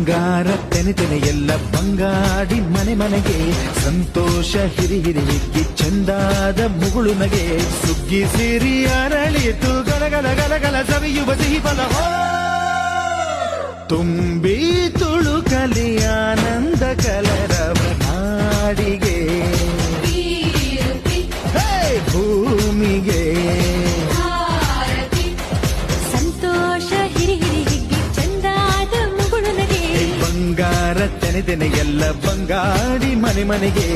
ಬಂಗಾರ ತೆನೆ ತೆನೆ ಎಲ್ಲ ಬಂಗಾಡಿ ಮನೆ ಮನೆಗೆ ಸಂತೋಷ ಹಿರಿ ಹಿರಿ ಹಿಗ್ಗಿ ಚಂದಾದ ಮುಗುಳು ನಗೆ ಸುಗ್ಗಿ ಸಿರಿ ಅರಳಿತು ಗಲಗಲ ಗಲಗಲ ಸವಿಯುವ ಸಿಹಿ ಫಲ ತುಂಬಿ ತುಳುಕಲಿ ಆನಂದ ಕಲರವ ನಾಡಿಗೆ ಭೂಮಿಗೆ ಸಂತೋಷ ಹಿರಿ ಹಿರಿ ಹಿಗ್ಗಿ ಚಂದಾದ ಮುಗುಳು ನಗೆ ಬಂಗಾರ ತೆನೆ ತೆನೆ ಎಲ್ಲ ಬಂಗಾಡಿ ಮನೆ ಮನೆಗೆ